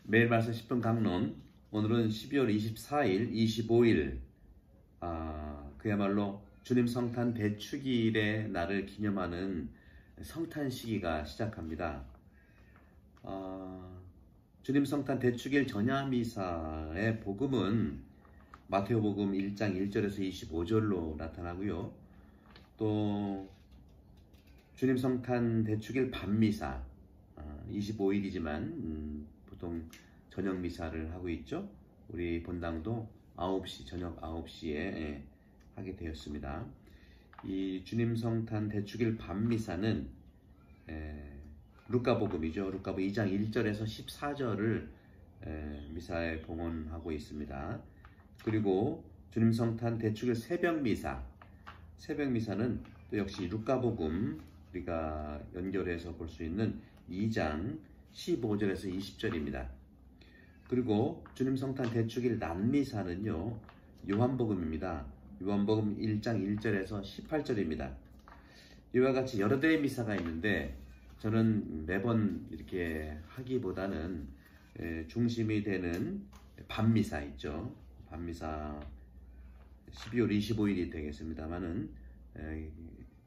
매일 말씀 10분 강론. 오늘은 12월 24일, 25일 그야말로 주님 성탄 대축일의 날을 기념하는 성탄 시기가 시작합니다. 주님 성탄 대축일 전야미사의 복음은 마태오복음 1장 1절에서 25절로 나타나고요. 또 주님 성탄 대축일 밤미사 25일이지만 보통 저녁 미사를 하고 있죠. 우리 본당도 9시, 저녁 9시에 하게 되었습니다. 이 주님 성탄 대축일 밤미사는 루카복음이죠. 루카복음 2장 1절에서 14절을 미사에 봉헌하고 있습니다. 그리고 주님 성탄 대축일 새벽미사, 새벽미사는 또 역시 루카복음 우리가 연결해서 볼 수 있는 2장 15절에서 20절입니다. 그리고 주님 성탄 대축일 낮미사는요, 요한복음입니다. 요한복음 1장 1절에서 18절입니다. 이와 같이 여러 대의 미사가 있는데 저는 매번 이렇게 하기보다는 중심이 되는 밤미사 있죠. 밤미사 12월 25일이 되겠습니다만은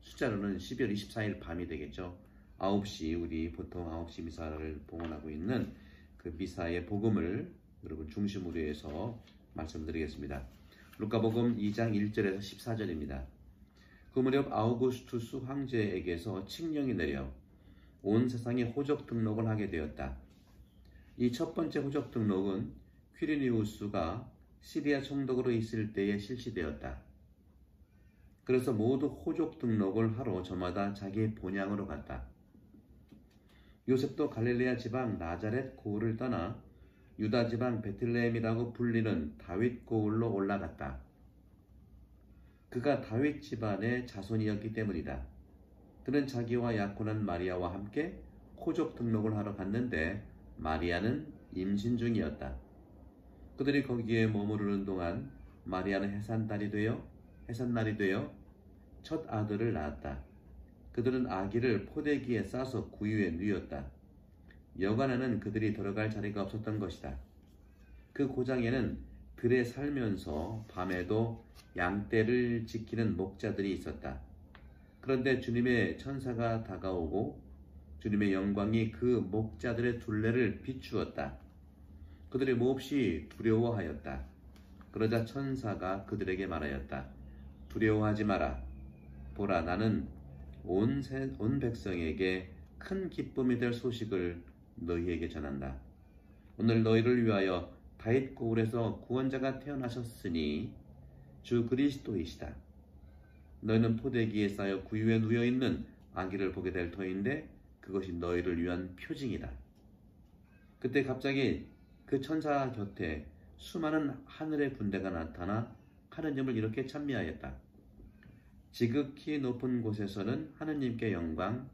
숫자로는 12월 24일 밤이 되겠죠. 9시, 우리 보통 9시 미사를 봉헌하고 있는 그 미사의 복음을 여러분 중심으로 해서 말씀드리겠습니다. 루카복음 2장 1절에서 14절입니다. 그 무렵 아우구스투스 황제에게서 칙령이 내려 온 세상에 호적 등록을 하게 되었다. 이 첫 번째 호적 등록은 퀴리니우스가 시리아 총독으로 있을 때에 실시되었다. 그래서 모두 호적 등록을 하러 저마다 자기 본향으로 갔다. 요셉도 갈릴레아 지방 나자렛 고을을 떠나 유다 지방 베틀레헴이라고 불리는 다윗 고을로 올라갔다. 그가 다윗 집안의 자손이었기 때문이다. 그는 자기와 약혼한 마리아와 함께 호적 등록을 하러 갔는데 마리아는 임신 중이었다. 그들이 거기에 머무르는 동안 마리아는 해산날이 되어 첫 아들을 낳았다. 그들은 아기를 포대기에 싸서 구유에 누였다. 여간에는 그들이 들어갈 자리가 없었던 것이다. 그 고장에는 들에 살면서 밤에도 양떼를 지키는 목자들이 있었다. 그런데 주님의 천사가 다가오고 주님의 영광이 그 목자들의 둘레를 비추었다. 그들이 몹시 두려워하였다. 그러자 천사가 그들에게 말하였다. 두려워하지 마라. 보라, 나는 온 백성에게 큰 기쁨이 될 소식을 너희에게 전한다. 오늘 너희를 위하여 다윗 고을에서 구원자가 태어나셨으니 주 그리스도이시다. 너희는 포대기에 쌓여 구유에 누워있는 아기를 보게 될 터인데 그것이 너희를 위한 표징이다. 그때 갑자기 그 천사 곁에 수많은 하늘의 군대가 나타나 하느님을 이렇게 찬미하였다. 지극히 높은 곳에서는 하느님께 영광,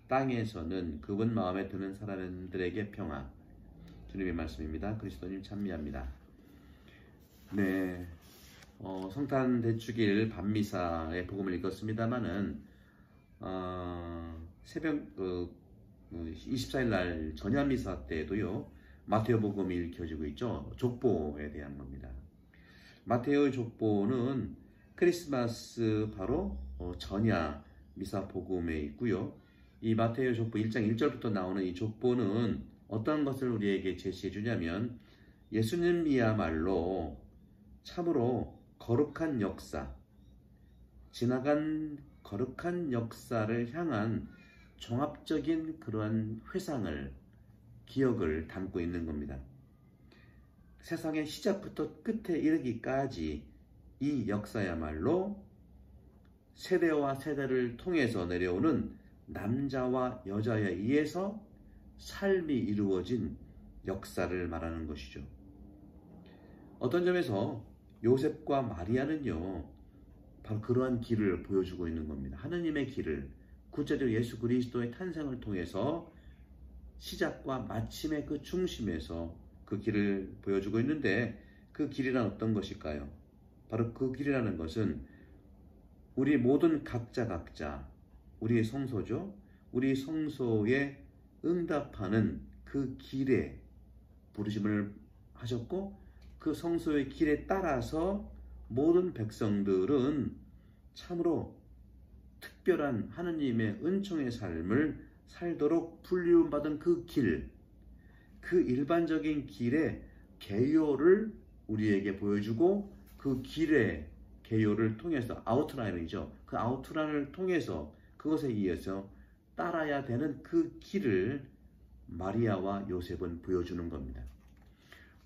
땅에서는 그분 마음에 드는 사람들에게 평화. 주님의 말씀입니다. 그리스도님 찬미합니다. 네, 성탄 대축일 밤미사의 복음을 읽었습니다마는 새벽 24일 날 전야미사 때도요, 마태오복음이 읽혀지고 있죠. 족보에 대한 겁니다. 마태오의 족보는 크리스마스 바로 전야 미사 복음에 있고요. 이 마태오 족보 1장 1절부터 나오는 이 족보는 어떤 것을 우리에게 제시해 주냐면 예수님이야말로 참으로 거룩한 역사, 지나간 거룩한 역사를 향한 종합적인 그러한 회상을, 기억을 담고 있는 겁니다. 세상의 시작부터 끝에 이르기까지 이 역사야말로 세대와 세대를 통해서 내려오는 남자와 여자에 의해서 삶이 이루어진 역사를 말하는 것이죠. 어떤 점에서 요셉과 마리아는요, 바로 그러한 길을 보여주고 있는 겁니다. 하느님의 길을, 구체적으로 예수 그리스도의 탄생을 통해서 시작과 마침의 그 중심에서 그 길을 보여주고 있는데 그 길이란 어떤 것일까요? 바로 그 길이라는 것은 우리 모든 각자 우리의 성소죠. 우리 성소에 응답하는 그 길에 부르심을 하셨고 그 성소의 길에 따라서 모든 백성들은 참으로 특별한 하느님의 은총의 삶을 살도록 불리움받은 그 길, 그 일반적인 길의 개요를 우리에게 보여주고 그 길의 개요를 통해서 아우트라인이죠. 그 아우트라인을 통해서 그것에 의해서 따라야 되는 그 길을 마리아와 요셉은 보여주는 겁니다.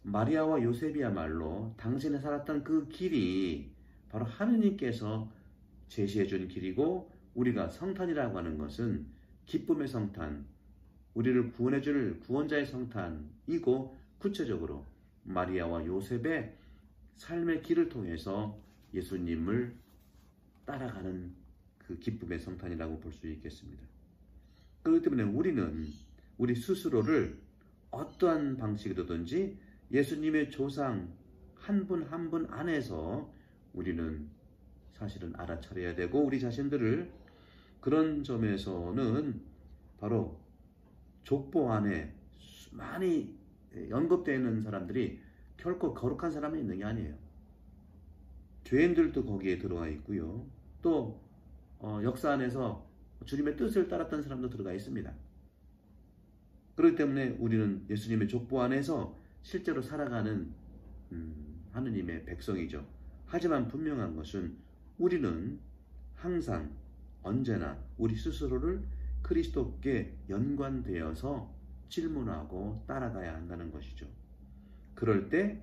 마리아와 요셉이야말로 당신이 살았던 그 길이 바로 하느님께서 제시해 준 길이고 우리가 성탄이라고 하는 것은 기쁨의 성탄, 우리를 구원해 줄 구원자의 성탄이고 구체적으로 마리아와 요셉의 삶의 길을 통해서 예수님을 따라가는 그 기쁨의 성탄이라고 볼 수 있겠습니다. 그렇기 때문에 우리는 우리 스스로를 어떠한 방식으로든지 예수님의 조상 한 분 한 분 안에서 우리는 사실은 알아차려야 되고 우리 자신들을 그런 점에서는 바로 족보 안에 많이 언급되어 있는 사람들이 결코 거룩한 사람이 있는 게 아니에요. 죄인들도 거기에 들어와 있고요. 또 역사 안에서 주님의 뜻을 따랐던 사람도 들어가 있습니다. 그렇기 때문에 우리는 예수님의 족보 안에서 실제로 살아가는 하느님의 백성이죠. 하지만 분명한 것은 우리는 항상 언제나 우리 스스로를 그리스도께 연관되어서 질문하고 따라가야 한다는 것이죠. 그럴 때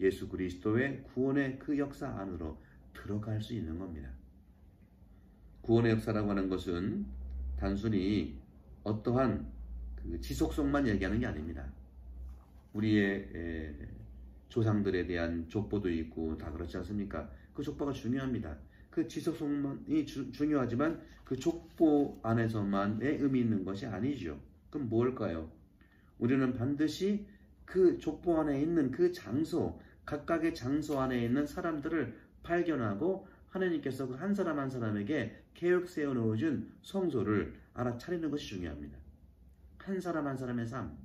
예수 그리스도의 구원의 그 역사 안으로 들어갈 수 있는 겁니다. 구원의 역사라고 하는 것은 단순히 어떠한 그 지속성만 얘기하는 게 아닙니다. 우리의 조상들에 대한 족보도 있고 다 그렇지 않습니까? 그 족보가 중요합니다. 그 지속성만이 중요하지만 그 족보 안에서만의 의미 있는 것이 아니죠. 그럼 뭘까요? 우리는 반드시 그 족보 안에 있는 그 장소, 각각의 장소 안에 있는 사람들을 발견하고 하나님께서 그 한 사람 한 사람에게 계획 세워놓으신 성소를 알아차리는 것이 중요합니다. 한 사람 한 사람의 삶,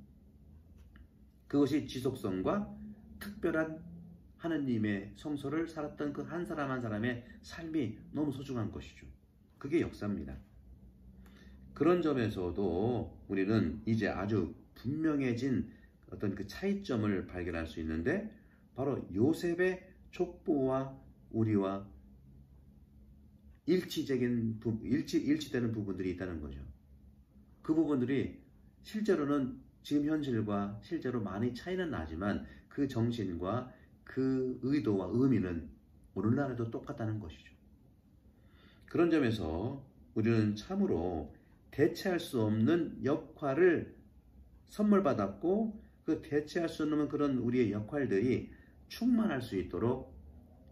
그것이 지속성과 특별한 하느님의 성소를 살았던 그 한 사람 한 사람의 삶이 너무 소중한 것이죠. 그게 역사입니다. 그런 점에서도 우리는 이제 아주 분명해진 어떤 그 차이점을 발견할 수 있는데 바로 요셉의 족보와 우리와 일치되는 부분들이 있다는 거죠. 그 부분들이 실제로는 지금 현실과 실제로 많이 차이는 나지만 그 정신과 그 의도와 의미는 오늘날에도 똑같다는 것이죠. 그런 점에서 우리는 참으로 대체할 수 없는 역할을 선물 받았고 그 대체할 수 없는 그런 우리의 역할들이 충만할 수 있도록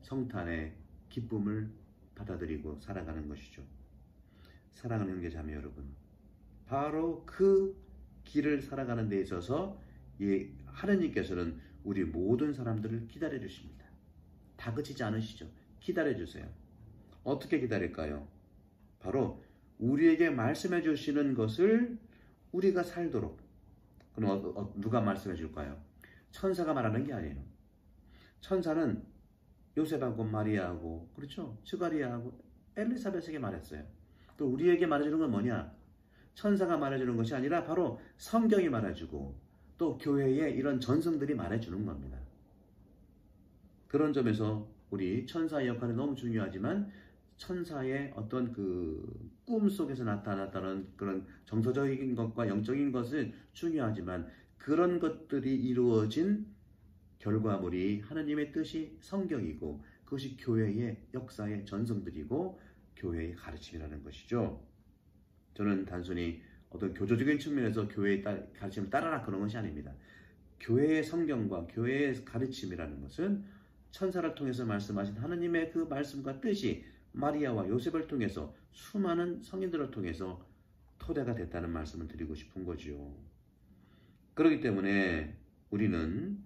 성탄의 기쁨을 받아들이고 살아가는 것이죠. 사랑하는 형제 자매 여러분, 바로 그 길을 살아가는 데 있어서 하느님께서는 우리 모든 사람들을 기다려 주십니다. 다그치지 않으시죠. 기다려 주세요. 어떻게 기다릴까요? 바로 우리에게 말씀해 주시는 것을 우리가 살도록. 그럼 누가 말씀해 줄까요? 천사가 말하는 게 아니에요. 천사는 요셉하고 마리아하고 그렇죠? 스가리아하고 엘리사벳에게 말했어요. 또 우리에게 말해주는 건 뭐냐? 천사가 말해주는 것이 아니라 바로 성경이 말해주고 또 교회의 이런 전성들이 말해주는 겁니다. 그런 점에서 우리 천사의 역할이 너무 중요하지만 천사의 어떤 그 꿈 속에서 나타났다는 그런 정서적인 것과 영적인 것은 중요하지만 그런 것들이 이루어진 결과물이 하느님의 뜻이 성경이고 그것이 교회의 역사의 전성들이고 교회의 가르침이라는 것이죠. 저는 단순히 어떤 교조적인 측면에서 교회의 가르침을 따라라 그런 것이 아닙니다. 교회의 성경과 교회의 가르침이라는 것은 천사를 통해서 말씀하신 하느님의 그 말씀과 뜻이 마리아와 요셉을 통해서 수많은 성인들을 통해서 토대가 됐다는 말씀을 드리고 싶은 거죠. 그렇기 때문에 우리는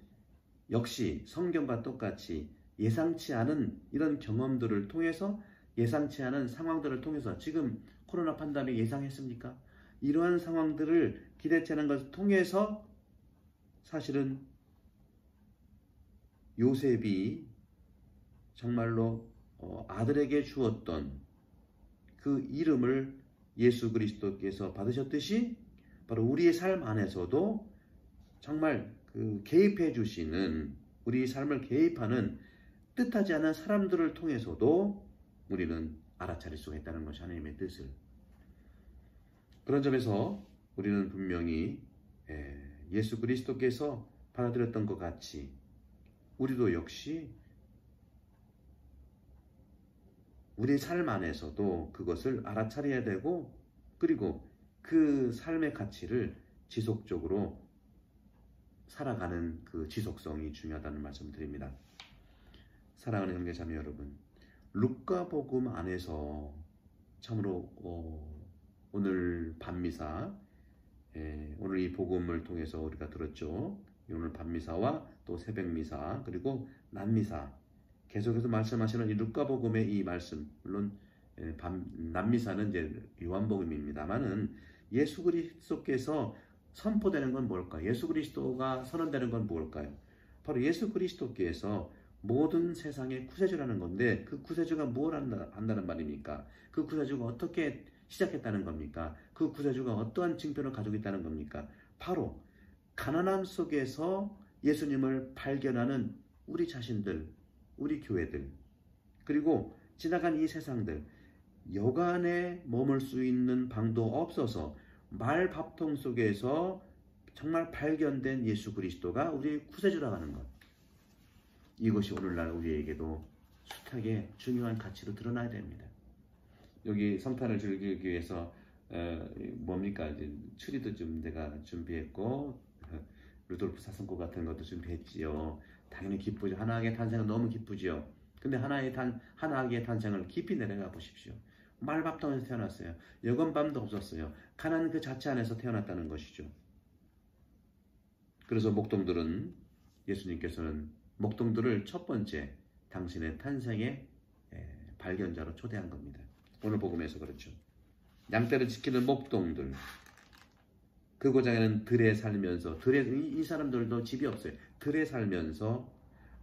역시 성경과 똑같이 예상치 않은 이런 경험들을 통해서 예상치 않은 상황들을 통해서 지금 코로나 팬데믹 예상했습니까? 이러한 상황들을 기대치 않은 것을 통해서 사실은 요셉이 정말로 아들에게 주었던 그 이름을 예수 그리스도께서 받으셨듯이 바로 우리의 삶 안에서도 정말 그 개입해 주시는, 우리 삶을 개입하는 뜻하지 않은 사람들을 통해서도 우리는 알아차릴 수가 있다는 것이 하나님의 뜻을. 그런 점에서 우리는 분명히 예수 그리스도께서 받아들였던 것 같이 우리도 역시 우리 삶 안에서도 그것을 알아차려야 되고, 그리고 그 삶의 가치를 지속적으로 살아가는 그 지속성이 중요하다는 말씀을 드립니다. 사랑하는 형제자매 여러분, 루카복음 안에서 참으로 오늘 밤미사, 오늘 이 복음을 통해서 우리가 들었죠. 오늘 밤미사와 또 새벽미사, 그리고 낮미사, 계속해서 말씀하시는 이 루카복음의 이 말씀, 물론 낮미사는 이제 요한복음입니다만은 예수 그리스도께서 선포되는 건 뭘까요? 예수 그리스도가 선언되는 건 뭘까요? 바로 예수 그리스도께서 모든 세상의 구세주라는 건데, 그 구세주가 뭘 한다는 말입니까? 그 구세주가 어떻게 시작했다는 겁니까? 그 구세주가 어떠한 징표를 가지고 있다는 겁니까? 바로 가난함 속에서 예수님을 발견하는 우리 자신들, 우리 교회들, 그리고 지나간 이 세상들, 여간에 머물 수 있는 방도 없어서 말밥통 속에서 정말 발견된 예수 그리스도가 우리의 구세주라고 하는 것, 이것이 오늘날 우리에게도 숱하게 중요한 가치로 드러나야 됩니다. 여기 성탄을 즐기기 위해서 뭡니까? 이제 추리도 좀 내가 준비했고, 루돌프 사슴꽃 같은 것도 준비했지요. 당연히 기쁘죠. 하나님의 탄생은 너무 기쁘지요. 근데 하나님의 탄생을 깊이 내려가 보십시오. 말밥통에서 태어났어요. 여건밤도 없었어요. 가난 그 자체 안에서 태어났다는 것이죠. 그래서 목동들은, 예수님께서는 목동들을 첫 번째 당신의 탄생의 발견자로 초대한 겁니다. 오늘 복음에서 그렇죠. 양떼를 지키는 목동들, 그 고장에는 들에 살면서, 이 사람들도 집이 없어요. 들에 살면서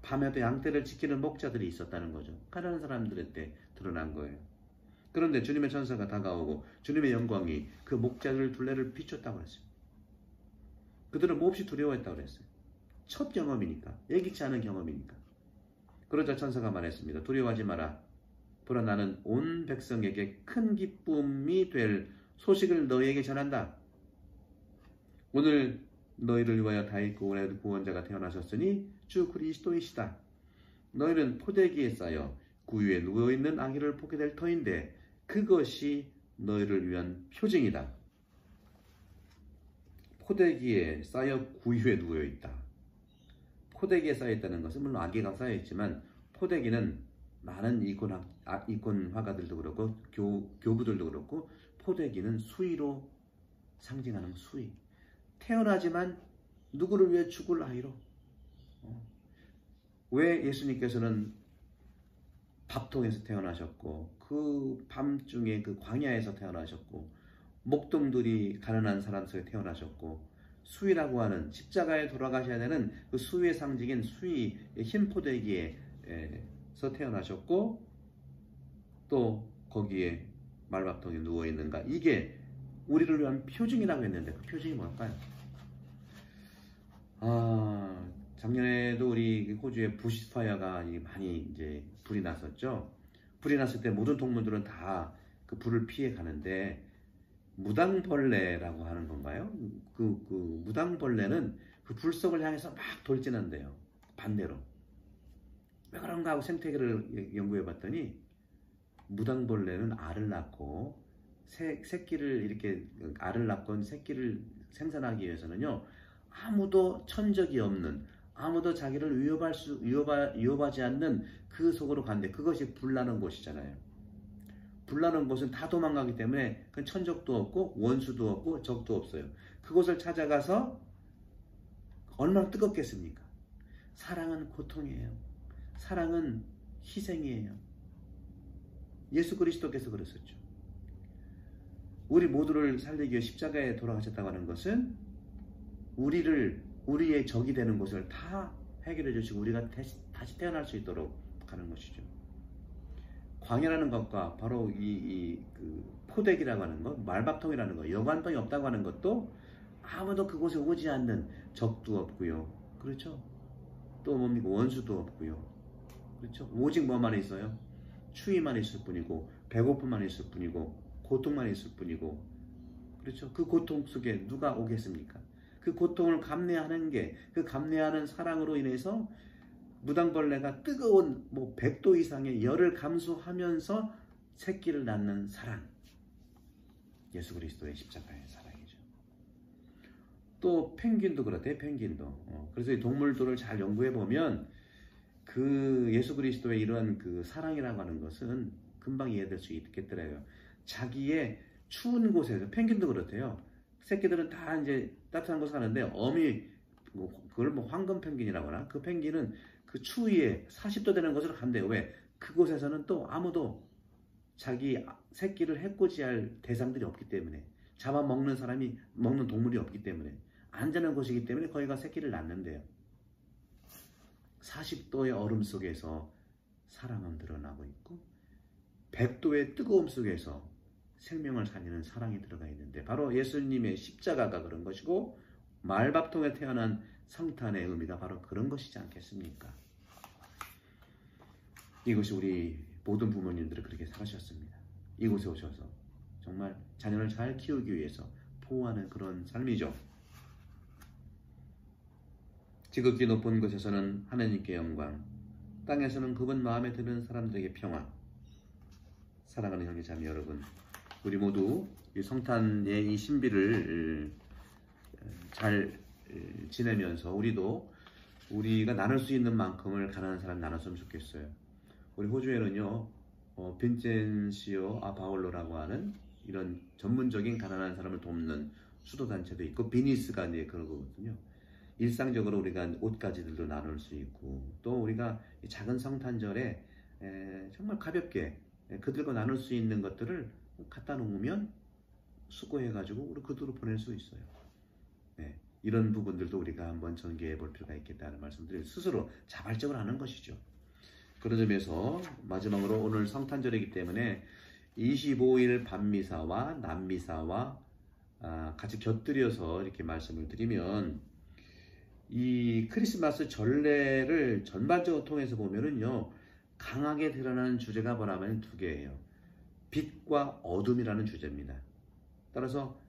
밤에도 양떼를 지키는 목자들이 있었다는 거죠. 가난한 사람들한테 드러난 거예요. 그런데 주님의 천사가 다가오고 주님의 영광이 그 목자들 둘레를 비췄다고 했어요. 그들은 몹시 두려워했다고 했어요. 첫 경험이니까, 예기치 않은 경험이니까. 그러자 천사가 말했습니다. 두려워하지 마라. 보라, 나는 온 백성에게 큰 기쁨이 될 소식을 너희에게 전한다. 오늘 너희를 위하여 다윗 구원자가 태어나셨으니 주 그리스도이시다. 너희는 포대기에 쌓여 구유에 누워있는 아기를 보게 될 터인데 그것이 너희를 위한 표징이다. 포대기에 쌓여 구유에 누워있다. 포대기에 쌓여있다는 것은 물론 아기가 쌓여있지만, 포대기는 많은 이권 화가들도 그렇고 교부들도 그렇고, 포대기는 수위로 상징하는 수위. 태어나지만 누구를 위해 죽을 아이로. 왜 예수님께서는 밥통에서 태어나셨고, 그 밤중에 그 광야에서 태어나셨고, 목동들이 가난한 사람 속에 태어나셨고, 수위라고 하는 십자가에 돌아가셔야 되는 그 수위의 상징인 수위, 흰 포대기에서 태어나셨고, 또 거기에 말밥통에 누워있는가, 이게 우리를 위한 표징이라고 했는데 그 표징이 뭘까요? 작년에도 우리 호주에 부시파이어가 많이 이제 불이 났었죠. 불이 났을 때 모든 동물들은 다 그 불을 피해 가는데, 무당벌레라고 하는 건가요? 그 무당벌레는 그 불속을 향해서 막 돌진한대요. 반대로. 왜 그런가 하고 생태계를 연구해 봤더니, 무당벌레는 알을 낳고 새끼를 이렇게 알을 낳건 새끼를 생산하기 위해서는요, 아무도 천적이 없는, 아무도 자기를 위협하지 않는 그 속으로 간대. 그것이 불나는 곳이잖아요. 불나는 곳은 다 도망가기 때문에 그 천적도 없고 원수도 없고 적도 없어요. 그곳을 찾아가서 얼마나 뜨겁겠습니까? 사랑은 고통이에요. 사랑은 희생이에요. 예수 그리스도께서 그랬었죠. 우리 모두를 살리기 위해 십자가에 돌아가셨다고 하는 것은 우리를 우리의 적이 되는 것을 다 해결해 주시고 우리가 다시 태어날 수 있도록 하는 것이죠. 광야라는 것과 바로 그 포대기라고 하는 것, 말밥통이라는 것, 여관통이 없다고 하는 것도 아무도 그곳에 오지 않는 적도 없고요. 그렇죠? 또 뭡니까? 원수도 없고요. 그렇죠? 오직 뭐만 있어요? 추위만 있을 뿐이고 배고픔만 있을 뿐이고 고통만 있을 뿐이고 그렇죠? 그 고통 속에 누가 오겠습니까? 그 고통을 감내하는 게 그 감내하는 사랑으로 인해서 무당벌레가 뜨거운 100도 이상의 열을 감수하면서 새끼를 낳는 사랑, 예수 그리스도의 십자가의 사랑이죠. 또 펭귄도 그렇대요. 펭귄도. 그래서 이 동물들을 잘 연구해 보면 그 예수 그리스도의 이러한 그 사랑이라고 하는 것은 금방 이해될 수 있겠더라고요. 자기의 추운 곳에서, 펭귄도 그렇대요. 새끼들은 다 이제 따뜻한 곳에 사는데 어미 그걸 황금 펭귄이라고 하나? 그 펭귄은 그 추위에 40도 되는 곳으로 간대요. 왜? 그곳에서는 또 아무도 자기 새끼를 해코지할 대상들이 없기 때문에, 잡아먹는 사람이, 먹는 동물이 없기 때문에, 안전한 곳이기 때문에 거기가 새끼를 낳는데요. 40도의 얼음 속에서 사랑은 드러나고 있고 100도의 뜨거움 속에서 생명을 살리는 사랑이 들어가 있는데, 바로 예수님의 십자가가 그런 것이고 말밥통에 태어난 성탄의 의미가 바로 그런 것이지 않겠습니까? 이것이 우리 모든 부모님들은 그렇게 살아셨습니다. 이곳에 오셔서 정말 자녀를 잘 키우기 위해서 보호하는 그런 삶이죠. 지극히 높은 곳에서는 하나님께 영광, 땅에서는 그분 마음에 드는 사람들에게 평화. 사랑하는 형제 자매 여러분, 우리 모두 이 성탄의 이 신비를 잘 지내면서 우리가 나눌 수 있는 만큼을 가난한 사람 나눴으면 좋겠어요. 우리 호주에는요, 빈센시오 아바올로라고 하는 이런 전문적인 가난한 사람을 돕는 수도단체도 있고, 비니스가 이제 그런 거거든요. 일상적으로 우리가 옷가지들도 나눌 수 있고, 또 우리가 작은 성탄절에 정말 가볍게 그들과 나눌 수 있는 것들을 갖다 놓으면 수고해가지고 우리 그들로 보낼 수 있어요. 네, 이런 부분들도 우리가 한번 전개해 볼 필요가 있겠다는 말씀들을 스스로 자발적으로 하는 것이죠. 그런 점에서 마지막으로 오늘 성탄절이기 때문에 25일 밤미사와 낮미사와 같이 곁들여서 이렇게 말씀을 드리면, 이 크리스마스 전례를 전반적으로 통해서 보면은요, 강하게 드러나는 주제가 뭐라면 두 개예요. 빛과 어둠이라는 주제입니다. 따라서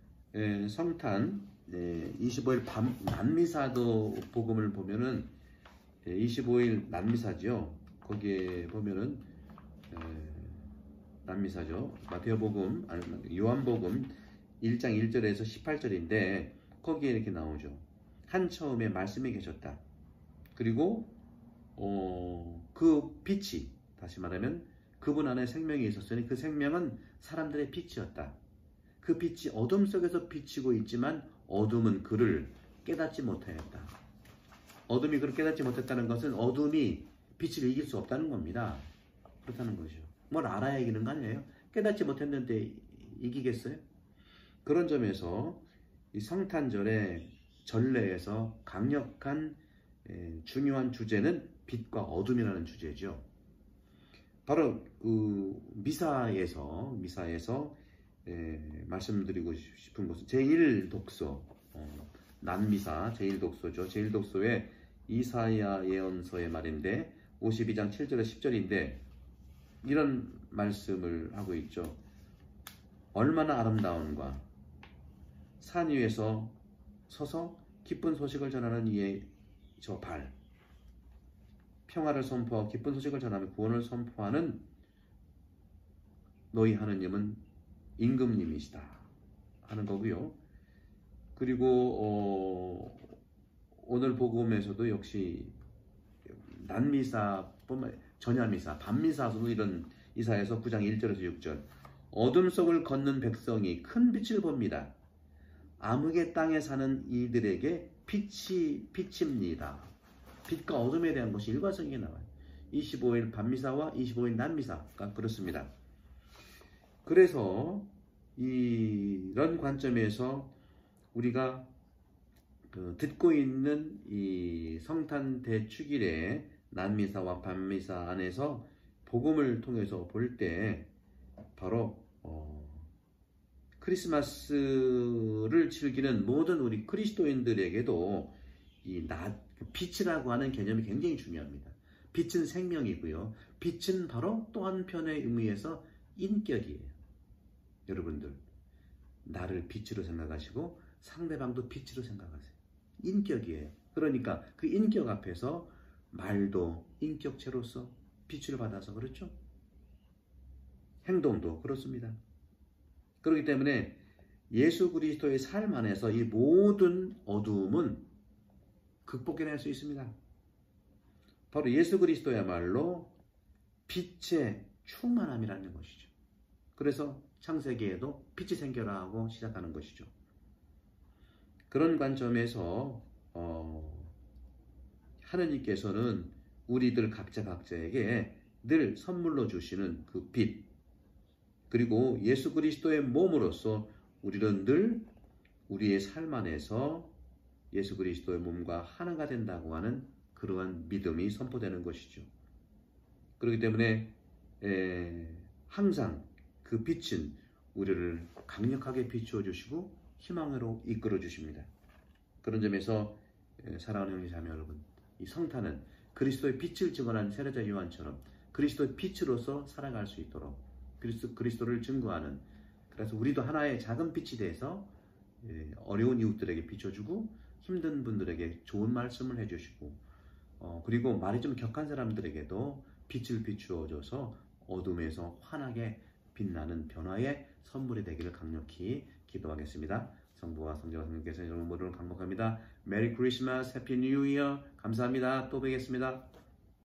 성탄 25일 밤 낮미사도 복음을 보면은 25일 낮미사죠. 거기에 보면은 낮미사죠. 마태복음, 요한복음 1장 1절에서 18절인데 거기에 이렇게 나오죠. 한 처음에 말씀이 계셨다. 그리고 그 빛이, 다시 말하면 그분 안에 생명이 있었으니 그 생명은 사람들의 빛이었다. 그 빛이 어둠 속에서 비치고 있지만 어둠은 그를 깨닫지 못하였다. 어둠이 그를 깨닫지 못했다는 것은 어둠이 빛을 이길 수 없다는 겁니다. 그렇다는 거죠. 뭘 알아야 이기는 거 아니에요? 깨닫지 못했는데 이기겠어요? 그런 점에서 이 성탄절의 전례에서 강력한 중요한 주제는 빛과 어둠이라는 주제죠. 바로 그 미사에서 말씀드리고 싶은 것은 제1독서, 낮미사 제1독서죠. 제1독서의 이사야 예언서의 말인데 52장 7절에 10절인데 이런 말씀을 하고 있죠. 얼마나 아름다운가, 산 위에서 서서 기쁜 소식을 전하는 이의 저 발, 평화를 선포하고 기쁜 소식을 전하며 구원을 선포하는 너희 하느님은 임금님이시다 하는 거고요. 그리고 오늘 복음에서도 역시 낮미사뿐만 전야미사, 밤미사도 이런 이사에서 9장 1절에서 6절, 어둠 속을 걷는 백성이 큰 빛을 봅니다. 암흑의 땅에 사는 이들에게 빛이 비칩니다. 빛과 어둠에 대한 것이 일관성이 나와요. 25일 밤미사와 25일 낮미사가 그렇습니다. 그래서 이런 관점에서 우리가 듣고 있는 이 성탄 대축일의 난미사와 밤미사 안에서 복음을 통해서 볼 때 바로 크리스마스를 즐기는 모든 우리 그리스도인들에게도 이 빛이라고 하는 개념이 굉장히 중요합니다. 빛은 생명이고요. 빛은 바로 또 한편의 의미에서 인격이에요. 여러분들, 나를 빛으로 생각하시고 상대방도 빛으로 생각하세요. 인격이에요. 그러니까 그 인격 앞에서 말도 인격체로서 빛을 받아서 그렇죠? 행동도 그렇습니다. 그렇기 때문에 예수 그리스도의 삶 안에서 이 모든 어두움은 극복해낼 수 있습니다. 바로 예수 그리스도야말로 빛의 충만함이라는 것이죠. 그래서 창세기에도 빛이 생겨라 하고 시작하는 것이죠. 그런 관점에서 하느님께서는 우리들 각자에게 늘 선물로 주시는 그 빛, 그리고 예수 그리스도의 몸으로서 우리는 늘 우리의 삶 안에서 예수 그리스도의 몸과 하나가 된다고 하는 그러한 믿음이 선포되는 것이죠. 그렇기 때문에 항상 그 빛은 우리를 강력하게 비추어 주시고 희망으로 이끌어 주십니다. 그런 점에서 사랑하는 형제자매 여러분, 이 성탄은 그리스도의 빛을 증언한 세례자 요한처럼 그리스도의 빛으로서 살아갈 수 있도록 그리스도를 증거하는, 그래서 우리도 하나의 작은 빛이 돼서 어려운 이웃들에게 비춰주고 힘든 분들에게 좋은 말씀을 해주시고 그리고 말이 좀 격한 사람들에게도 빛을 비추어줘서 어둠에서 환하게 빛나는 변화의 선물이 되기를 강력히 기도하겠습니다. 성부와 성자와 성령께서 여러분 모두를 강복합니다. 메리 크리스마스, 해피 뉴 이어. 감사합니다. 또 뵙겠습니다.